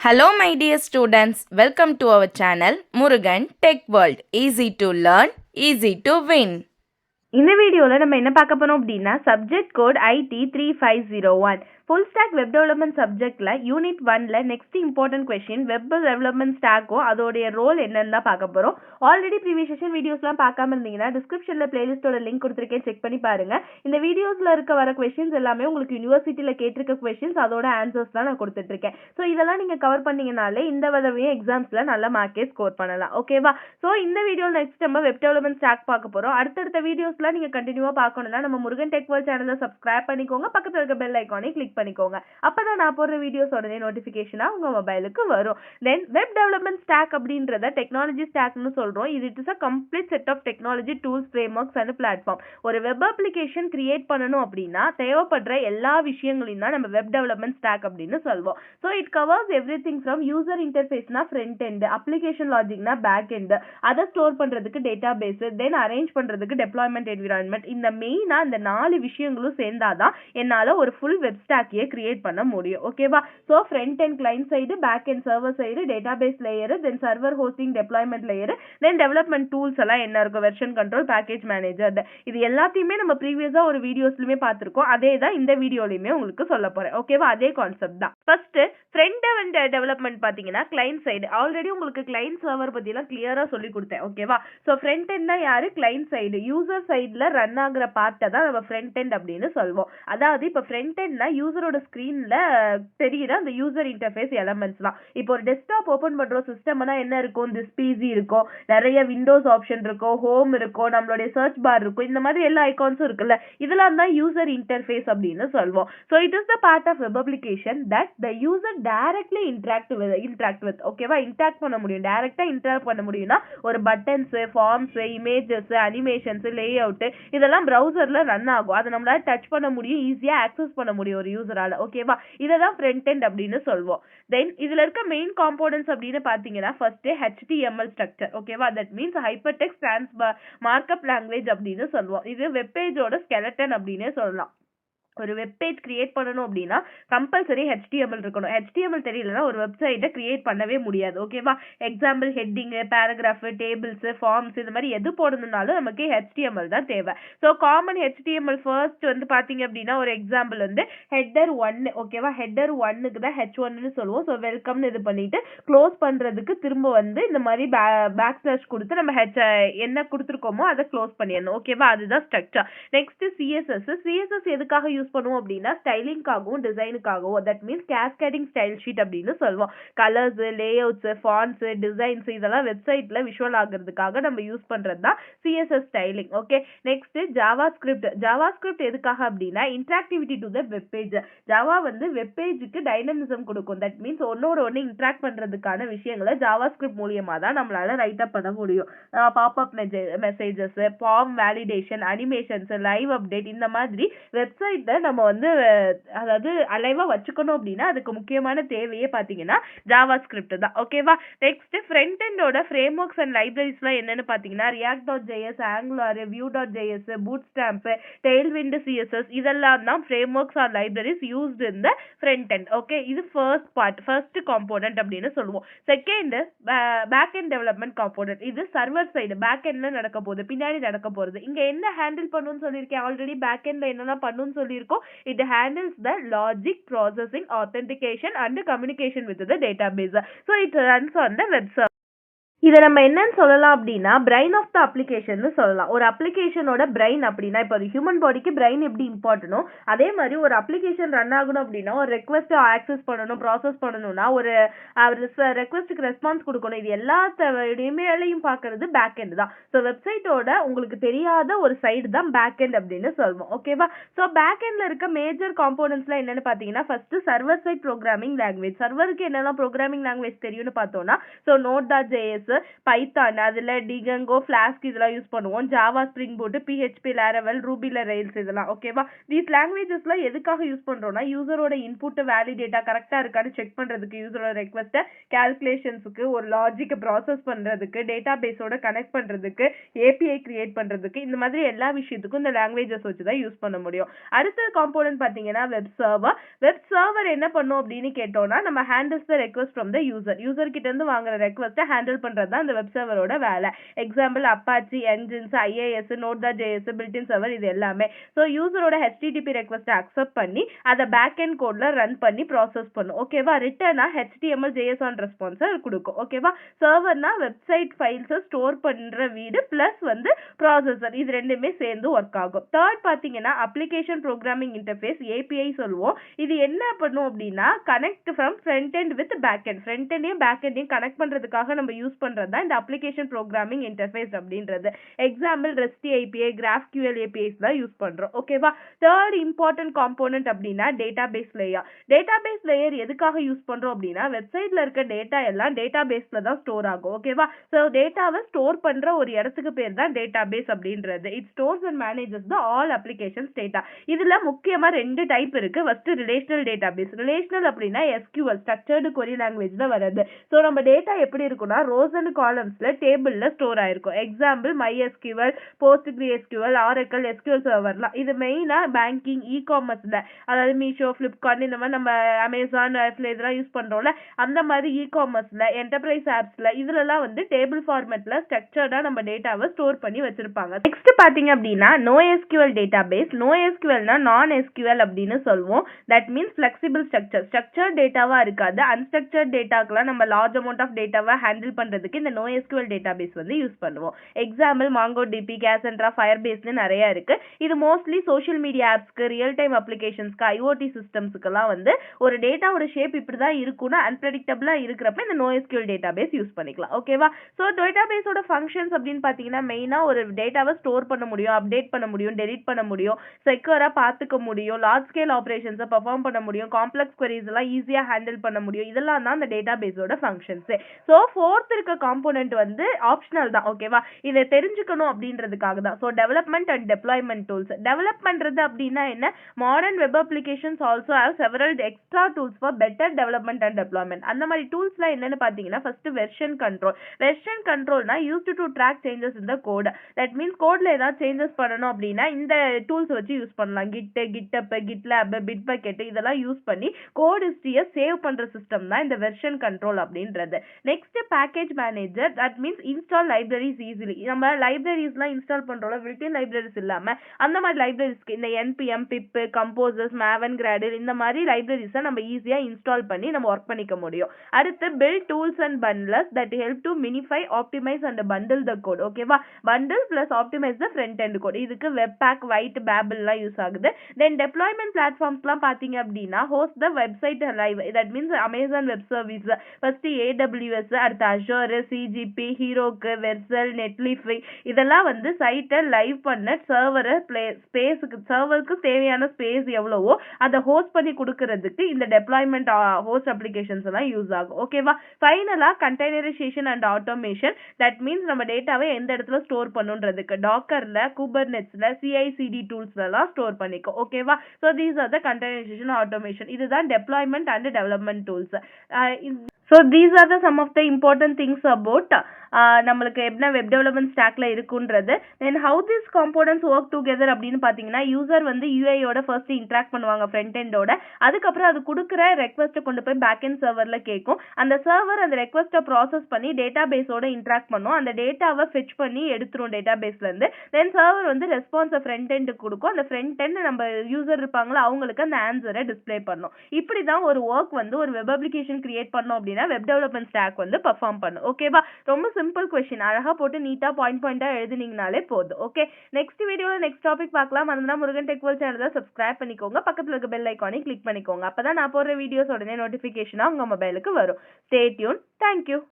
Hello my dear students, welcome to our channel Murugan Tech World. Easy to learn, easy to win. இந்த வீடியோவில் நம்ம என்ன பார்க்க போறோம் அப்படின்னா subject code IT3501 full stack web development சப்ஜெக்ட்ல யூனிட் 1ல next important question web development ஸ்டாக்கும் அதோடைய ரோல் என்னன்னு தான் பார்க்க போறோம். ஆல்ரெடி ப்ரீவியஸ் செஷன் வீடியோஸ்லாம் பார்க்காம இருந்தீங்கன்னா டிஸ்கிரிப்ஷன்ல பிளேலிஸ்டோட லிங்க் கொடுத்துருக்கேன், செக் பண்ணி பாருங்க. இந்த வீடியோஸ்ல வர கொஸ்டின்ஸ் எல்லாமே உங்களுக்கு யூனிவர்சிட்டியில கேட்டிருக்க கொஸ்டின்ஸ், அதோட ஆன்சர்ஸ் தான் நான் கொடுத்துட்டு இருக்கேன். ஸோ இதெல்லாம் நீங்க கவர் பண்ணீங்கனாலே இந்த தடவையும் எக்ஸாம்ஸ்ல நல்ல மார்க்கே ஸ்கோர் பண்ணலாம். ஓகேவா? ஸோ இந்த வீடியோ நெக்ஸ்ட் நம்ம வெப் டெவலப்மெண்ட் ஸ்டாக் பார்க்க போறோம். அடுத்தடுத்த வீடியோஸ்லாம் நீங்க கண்டினியூவா பார்க்கணும்னா நம்ம முருகன் டெக் வேர்ல்ட் சேனலை சப்ஸ்கிரைப் பண்ணிக்கோங்க, பக்கத்துல இருக்க பெல் ஐக்கானை கிளிக் பண்ணிக்கோங்க. அப்பதான் நான் போடுற வீடியோஸ் உடனே நோட்டிபிகேஷனா உங்க மொபைலுக்கு வரும். தென் வெப் டெவலப்மெண்ட் ஸ்டாக் அப்படின்றத டெக்னாலஜி ஸ்டாக்னு சொல்றோம். இது it is a complete set of technology tools, frameworks and platform. ஒரு வெப் அப்ளிகேஷன் கிரியேட் பண்ணனும் அப்படினா தேவைப்படுற எல்லா விஷயங்களையும் தான் நம்ம வெப் டெவலப்மெண்ட் ஸ்டாக் அப்படின்னு சொல்வோம். So it covers everything from user interface na front end, application logic na back end, அதை ஸ்டோர் பண்றதுக்கு டேட்டாபேஸ், தென் அரேஞ்ச் பண்றதுக்கு டெப்ளாய்மெண்ட் என்விரான்மெண்ட், இந்த மெயினா இந்த 4 விஷயங்களும் சேர்ந்தாதான் என்னால ஒரு ஃபுல் வெப் ஸ்டாக்கையே கிரியேட் பண்ண முடியும். ஓகேவா? So front and client side, back and server side, database layer, then server hosting deployment layer, then development tools எல்லாம் என்ன இருக்கும், வெர்ஷன் கண்ட்ரோல், பேக்கேஜ் மேனேஜர், இது எல்லாத்தையுமே நம்ம ப்ரீவியஸா ஒரு வீடியோஸ்லயுமே பார்த்திருக்கோம். அதே தான் இந்த வீடியோலயுமே உங்களுக்கு சொல்ல போறேன். ஓகேவா? அதே கான்செப்ட் தான். ஃபர்ஸ்ட் ஃப்ரண்ட் அண்ட் டெவலப்மெண்ட் பாத்தீங்கன்னா கிளைண்ட் சைடு. ஆல்ரெடி உங்களுக்கு கிளைண்ட் சர்வர் பத்தி எல்லாம் கிளியரா சொல்லி கொடுத்தேன். ஓகேவா? ஸோ ஃப்ரண்ட் எண்ட் யாரு? கிளைண்ட் சைடு, யூசர் சைடுல ரன் ஆகுற பார்ட்டை தான் நம்ம ஃப்ரண்ட் எண்ட் அப்படின்னு சொல்வோம். அதாவது இப்ப ஃப்ரண்ட் எண்ட்னா யூசரோட ஸ்கிரீன்ல தெரியுற அந்த யூசர் இன்டர்ஃபேஸ் எலமெண்ட்ஸ் தான். இப்போ ஒரு டெஸ்க்டாப் ஓபன் பண்றோம், சிஸ்டம்னா என்ன இருக்கும்? திஸ் பிசி இருக்கும், நிறைய விண்டோஸ் ஆப்ஷன் இருக்கும், ஹோம் இருக்கும், நம்மளுடைய சர்ச் பார் இருக்கும், இந்த மாதிரி எல்லா ஐகான்ஸும் இருக்குல்ல, இதெல்லாம் தான் யூசர் இன்டர்ஃபேஸ் அப்படின்னு சொல்வோம். So it is the part of web application that the user directly interact with. ஓகேவா? இன்டராக்ட் பண்ண முடியும், டைரக்டா இன்டராக்ட் பண்ண முடியும்னா ஒரு buttons, forms, images, animations, layout, இதெல்லாம் பிரவுசர்ல ரன் ஆகும். அதை நம்மளால டச் பண்ண முடியும், ஈஸியா ஆக்சஸ் பண்ண முடியும் ஒரு யூசரால. ஓகேவா? இததான் ஃப்ரண்ட் எண்ட் அப்படின்னு சொல்வோம். தென் இதுல இருக்க மெயின் காம்போனன்ட்ஸ் அப்படின்னு பாத்தீங்கன்னா ஃபர்ஸ்ட் HTML ஸ்ட்ரக்சர். ஓகேவா? That means hyper text markup language அப்படின்னு சொல்லுவோம். இது வெப் பேஜோட ஸ்கெலட்டன் அப்படின்னே சொல்லலாம். ஒரு வெப் பேஜ் கிரியேட் பண்ணணும் அப்படின்னா கம்பல்சரி HTML இருக்கணும். HTML தெரியலன்னா ஒரு வெப்சைட்டை கிரியேட் பண்ணவே முடியாது. ஓகேவா? Example heading, paragraph, tables, forms, இந்த மாதிரி எது போடணும்னாலும் நமக்கு HTML தான் தேவை. ஸோ காமன் HTML ஃபர்ஸ்ட் வந்து பாத்தீங்க அப்படின்னா ஒரு எக்ஸாம்பிள் வந்து ஹெட்டர் 1. ஓகேவா? ஹெட்டர் 1க்கு தான் H1ன்னு சொல்லுவோம். ஸோ வெல்கம்னு இது பண்ணிட்டு க்ளோஸ் பண்றதுக்கு திரும்ப வந்து இந்த மாதிரி பேக் ஸ்லாஷ் கொடுத்து நம்ம என்ன கொடுத்துருக்கோமோ அதை க்ளோஸ் பண்ணிடணும். ஓகேவா? அதுதான் ஸ்ட்ரக்சர். நெக்ஸ்ட் CSS எதுக்காக யூஸ் பண்ணுவோம் அப்படின்னா ஸ்டைலிங்காகவும் டிசைனுக்காகவும். That means cascading style sheet அப்படின்னு சொல்லுவோம். கலர்ஸ், லேஅவுட்ஸ், ஃபாண்ட்ஸ், டிசைன்ஸ், இதெல்லாம் வெப்சைட்ல விஷுவல் ஆகிறதுக்காக நம்ம யூஸ் பண்றது தான் CSS ஸ்டைலிங். ஓகே. நெக்ஸ்ட் ஜாவாஸ்கிரிப்ட் எதுக்காக அப்படின்னா interactivity to the web page. Java வந்து வெப் பேஜுக்கு டைனமிசம் கொடுக்கும். தட் மீன்ஸ் ஒன்னோட ஒன்னு இன்டராக்ட் பண்றதுக்கான விஷயங்களை ஜாவாஸ்கிரிப்ட் மூலியமா தான் நம்மளால ரைட் அப் பண்ண முடியும். Popup messages, form validation, animations, live update, இந்த மாதிரி வெப்சைட் நம்ம வந்து அதாவது அலைவா வச்சுக்கணும் அப்படின்னா அதுக்கு முக்கியமான தேவையே பாத்தீங்கன்னா ஜாவாஸ்கிரிப்ட் தான். ஓகேவா? நெக்ஸ்ட் ஃப்ரண்ட் எண்டோட ஃப்ரேம்வொர்க்ஸ் அண்ட் லைப்ரரிஸ்லாம் என்னன்னு பாத்தீங்கன்னா React.js, Angular, Vue.js, Bootstrap, Tailwind, CSS, இதெல்லாம் தான் frameworks or libraries used in the front end. Okay. இது ஃபர்ஸ்ட் காம்போனன்ட் அப்படின்னு சொல்லுவோம். Second back end development component. இது சர்வர் சைடு பேக் எண்ட்ல நடக்க போகுது, பின்னாடி நடக்க போறது. இங்க என்ன ஹேண்டில் பண்ணுன்னு சொல்லியிருக்கேன் ஆல்ரெடி. பேக் எண்ட்ல என்னெல்லாம் பண்ணுன்னு சொல்லியிருக்கோம். It handles the logic, processing, authentication and communication with the database. So it runs on the web server. இதை நம்ம என்னன்னு சொல்லலாம் அப்படின்னா பிரைன் ஆஃப் த அப்ளிகேஷன் சொல்லலாம். ஒரு அப்ளிகேஷனோட பிரைன் அப்படின்னா இப்போ ஒரு ஹியூமன் பாடிக்கு பிரைன் எப்படி இம்பார்ட்டனோ அதே மாதிரி ஒரு அப்ளிகேஷன் ரன் ஆகணும் அப்படின்னா ஒரு ரெக்வஸ்ட் ஆக்சஸ் பண்ணணும், ப்ராசஸ் பண்ணணும்னா ஒரு ரெக்வஸ்ட்டுக்கு ரெஸ்பான்ஸ் கொடுக்கணும். இது எல்லாத்தையும் பார்க்கறது பேக் எண்ட் தான். ஸோ வெப்சைட்டோட உங்களுக்கு தெரியாத ஒரு சைடு தான் பேக் எண்ட் அப்படின்னு சொல்லுவோம். ஓகேவா? ஸோ பேக் எண்ட்ல இருக்க மேஜர் காம்போனன்ட்ஸ்லாம் என்னன்னு பார்த்தீங்கன்னா first server side programming language. சர்வருக்கு என்னெல்லாம் ப்ரோக்ராமிங் லாங்குவேஜ் தெரியும்னு பார்த்தோம்னா ஸோ Node.js, கோர்ஸ், பைத்தான் அதில் டிகங்கோ, ஃப்ளாஸ்க் இதெல்லாம் யூஸ் பண்ணுவோம். ஜாவா, ஸ்ப்ரிங் போட்டு, பிஹெச்பி, லாரவல், ரூபில ரெயில்ஸ் இதெல்லாம் ஓகேவா. தீஸ் லாங்குவேஜஸ்லாம் எதுக்காக யூஸ் பண்ணுறோம்னா யூசரோட இன்புட் வேலிடேட்டா கரெக்டாக இருக்கான்னு செக் பண்ணுறதுக்கு, யூசரோட ரெக்வஸ்ட்டை கால்குலேஷன்ஸுக்கு, ஒரு லாஜிக்கை ப்ராசஸ் பண்ணுறதுக்கு, டேட்டா பேஸோட கனெக்ட் பண்ணுறதுக்கு, ஏபிஐ கிரியேட் பண்ணுறதுக்கு, இந்த மாதிரி எல்லா விஷயத்துக்கும் இந்த லாங்குவேஜஸ் வச்சு தான் யூஸ் பண்ண முடியும். அடுத்த காம்போனன்ட் பார்த்தீங்கன்னா வெப் சர்வர். வெப் சர்வர் என்ன பண்ணும் அப்படின்னு கேட்டோம்னா நம்ம handles the request from the user கிட்ட இருந்து வாங்குற ரெக்வஸ்ட்டை ஹேண்டில் பண்ணுறது தான் இந்த வெப் சர்வரோட வேலை. எக்ஸாம்பிள் அப்பாச்சி, என்ஜின்ஸ், ஐஏஎஸ், நோட்.js, பில்டின் சர்வர் இது எல்லாமே. ஸோ யூசரோட ஹெச்டிடிபி ரெக்வஸ்ட்டை அக்செப்ட் பண்ணி அதை பேக் அண்ட் கோட்ல ரன் பண்ணி ப்ராசஸ் பண்ணும் ஓகேவா. ரிட்டர்னா HTML JS ஆன் ரெஸ்பான்ஸை கொடுக்கும் ஓகேவா. சர்வர்னா வெப்சைட் ஃபைல்ஸை ஸ்டோர் பண்ற வீடு பிளஸ் வந்து ப்ராசஸர், இது ரெண்டுமே சேர்ந்து ஒர்க் ஆகும். தேர்ட் பார்த்தீங்கன்னா அப்ளிகேஷன் ப்ரோக்ராமிங் இன்டர்ஃபேஸ், API சொல்லுவோம். இது என்ன பண்ணும் அப்படின்னா connect from front end with back end, front எண்டையும் பேக் எண்டையும் கனெக்ட் பண்றதுக்காக நம்ம யூஸ் பண்றது தான் இந்த அப்ளிகேஷன் ப்ரோக்ராமிங் இன்டர்ஃபேஸ் அப்படின்றது. Example REST API, GraphQL APIs தான் யூஸ் பண்றோம் ஓகேவா. தேர்ட் இம்பார்ட்டன்ட் காம்போனன்ட் அப்படின்னா டேட்டாபேஸ் லேயர். டேட்டாபேஸ் லேயர் எதுக்காக யூஸ் பண்றோம் அப்படின்னா வெப்சைட்ல இருக்க டேட்டா எல்லாம் டேட்டாபேஸ்ல தான் ஸ்டோர் ஆகும் ஓகேவா. ஸோ டேட்டாவை ஸ்டோர் பண்ற ஒரு இடத்துக்கு பேர் தான் டேட்டாபேஸ் அப்படின்றது. It stores and manages the all applications data. இதுல முக்கியமா ரெண்டு டைப் இருக்கு. First relational database. ரிலேஷனல் அப்படின்னா SQL, ஸ்ட்ரக்சர்டு கொரி லாங்குவேஜ்ல வருது. ஸோ நம்ம டேட்டா எப்படி இருக்கும்னா ரோஸ் அண்ட் காலம்ஸ்ல டேபிள்ல ஸ்டோர் ஆயிருக்கும். Example MySQL, PostgreSQL, Oracle, SQL சர்வர்லாம். இது மெயினா பேங்கிங், இ-காமர்ஸ்ல, அதாவது மீஷோ, ஃபிளிப்கார்ட், இந்த மாதிரி நம்ம அமேசான் இதெல்லாம் யூஸ் பண்றோம்ல, அந்த மாதிரி இ-காமர்ஸ்ல, என்டர்பிரைஸ் ஆப்ஸ்ல இதுலலாம் வந்து டேபிள் ஃபார்மேட்ல ஸ்ட்ரக்சர்டா நம்ம டேட்டாவை ஸ்டோர் பண்ணி வச்சிருப்பாங்க. நெக்ஸ்ட் பாத்தீங்க அப்படின்னா NoSQL டேட்டாபேஸ். NoSQLனா நான் SQL அப்படின்னு சொல்லுவோம். That means flexible structure. Structure டேட்டாவா இருக்காது. அன்ஸ்ட்ரக்சர்ட் டேட்டாக்கெல்லாம் நம்ம லார்ஜ் அமௌண்ட் ஆஃப் டேட்டாவை ஹேண்டில் பண்றதுக்கு இந்த NoSQL டேட்டாபேஸ் வந்து யூஸ் பண்ணுவோம். எக்ஸாம்பிள் MongoDB, Cassandra, Firebase நிறைய இருக்கு. இது மோஸ்ட்லி சோஷியல் மீடியா ஆப்ஸ்க்கு, ரியல் டைம் அப்ளிகேஷன்ஸ்க்கு, IoT சிஸ்டம்ஸ்க்குலாம் வந்து ஒரு டேட்டாவோட ஷேப் இப்படிதான் இருக்கும்னு அன்பிரடிக்டபிளா இருக்கிறப்ப இந்த NoSQL டேட்டாபேஸ் யூஸ் பண்ணிக்கலாம் ஓகேவா. ஸோ டேட்டாபேஸோட ஃபங்க்ஷன்ஸ் அப்படின்னு பார்த்தீங்கன்னா மெயினாக ஒரு டேட்டாவை ஸ்டோர் பண்ண முடியும், அப்டேட் பண்ண முடியும், டெலிட் பண்ண முடியும், செக்யூராக பார்த்துக்க முடியும், லார்ஜ் ஸ்கேல் ஆப்ரேஷன்ஸை பர்ஃபார்ம் பண்ண முடியும், காம்ப்ளெக்ஸ் குவரிஸ் எல்லாம் ஈஸியாக ஹேண்டில் பண்ண முடியும். இதெல்லாம் தான் அந்த டேட்டாபேஸோட ஃபங்க்ஷன்ஸ். ஸோ ஃபோர்த் இருக்க காம்போனன்ட் வந்து ஆப்ஷனல் தான் ஓகேவா. இதை தெரிஞ்சுக்கணும் அப்படின்றதுக்காக தான். So development and deployment tools. Develop பண்றது அப்படின்னா என்ன, modern web applications also have several extra tools for better development and deployment. அந்த மாதிரி டூல்ஸ்லாம் என்னன்னு பார்த்தீங்கன்னா ஃபர்ஸ்ட் வெர்ஷன் கண்ட்ரோல். வெர்ஷன் கண்ட்ரோல்னா used to track changes in the code. That means கோட்ல ஏதாவது சேஞ்சஸ் பண்ணணும் அப்படின்னா இந்த டூல்ஸ் வச்சு யூஸ் பண்ணலாம். GitHub, GitLab, Bitbucket இதெல்லாம் யூஸ் பண்ணி கோட் ஹிஸ்டரியை சேவ் பண்ற சிஸ்டம் தான் இந்த வெர்ஷன் கண்ட்ரோல் அப்படின்றது. Next package manager. That means install libraries easily. நம்ம லைப்ரரிஸ்லாம் இன்ஸ்டால் பண்றோம்ல, பில்ட்-இன் லைப்ரரிஸ் இல்லாம அந்த மாதிரி லைப்ரரிஸ்க்கு இந்த NPM, PIP, Composers, Maven, Gradle இந்த மாதிரி லைப்ரரிஸை நம்ம ஈஸியா இன்ஸ்டால் பண்ணி நம்ம ஒர்க் பண்ணிக்க முடியும். அடுத்து build tools and bundlers that help to minify, optimize and bundle the code ஓகேவா. bundle plus optimize the front end code. இதுக்கு Webpack, White, Babelலாம் யூஸ் ஆகுது. தென் டெப்ளாய்மெண்ட் பிளாட்ஃபார்ம்ஸ்லாம் பார்த்தீங்க அப்படின்னா host the website live. that means Amazon Web Service, first AWS, அடுத்து Azure, CGP, Heroku, Vercel, Netlify இதெல்லாம் வந்து சைட்டை live பண்ண சர்வரை ஸ்பேஸுக்கு, சர்வருக்கு தேவையான ஸ்பேஸ் எவ்வளவோ அதை ஹோஸ்ட் பண்ணி கொடுக்கறதுக்கு இந்த டெப்ளாய்மெண்ட் ஹோஸ்ட் அப்ளிகேஷன்ஸ் எல்லாம் யூஸ் ஆகும் ஓகேவா. ஃபைனலா containerisation and automation. That means நம்ம டேட்டாவை எந்த இடத்துல ஸ்டோர் பண்ணுன்றதுக்கு டாக்கர்ல, குபர்நெட்ஸ்ல, CI/CD டூல்ஸ்லாம் ஸ்டோர் பண்ணிக்கும் ஓகேவா. So these are the containerization automation. இதுதான் deployment and development tools. So these are the some of the important things about நம்மளுக்கு என்ன வெப் டெவலப்மெண்ட் ஸ்டாக்ல இருக்குன்றது. Then how this components work together அப்படின்னு பார்த்தீங்கன்னா user வந்து UIயோட ஃபர்ஸ்ட் இன்ட்ராக்ட் பண்ணுவாங்க ஃப்ரண்ட் எண்டோட. அதுக்கப்புறம் அது கொடுக்குற ரெக்வஸ்ட்டை கொண்டு போய் பேக் எண்ட் சர்வரில் கேட்கும். அந்த சர்வர் அந்த ரெக்வஸ்ட்டை ப்ராசஸ் பண்ணி டேட்டா பேஸோட இன்ட்ராக்ட் பண்ணும். அந்த டேட்டாவை ஃபெச் பண்ணி எடுத்துரும் டேட்டா பேஸ்லேருந்து. தென் சர்வர் வந்து ரெஸ்பான்ஸை ஃப்ரண்ட் எண்டுக்கு கொடுக்கும். அந்த ஃப்ரண்ட் எண்ட் நம்ம யூசர் இருப்பாங்களோ அவங்களுக்கு அந்த ஆன்சரை டிஸ்பிளே பண்ணும். இப்படி தான் ஒரு ஒர்க் வந்து ஒரு வெப் அப்ளிகேஷன் கிரியேட் பண்ணோம் அப்படின்னா வெப் டெவலப்மெண்ட் ஸ்டாக் வந்து பெர்ஃபார்ம் பண்ணும் ஓகேவா. ரொம்ப சிம்பிள் கொஸ்டின், அழகா போட்டு நீட்டா பாயிண்டா எழுதினீங்கனாலே போதும் ஓகே. நெக்ஸ்ட் வீடியோல நெக்ஸ்ட் டாபிக் பார்க்கலாம். மறந்துனா முருகன் டெக் வேர்ல்ட் சேனலை சப்ஸ்கிரைப் பண்ணிக்கோங்க. பக்கத்துல இருக்க பெல் ஐகானை கிளிக் பண்ணிக்கோங்க. அப்பதான் நான் போடுற வீடியோஸ் உடனே நோட்டிபிகேஷனா உங்க மொபைலுக்கு வரும். Stay tune. தேங்க்யூ.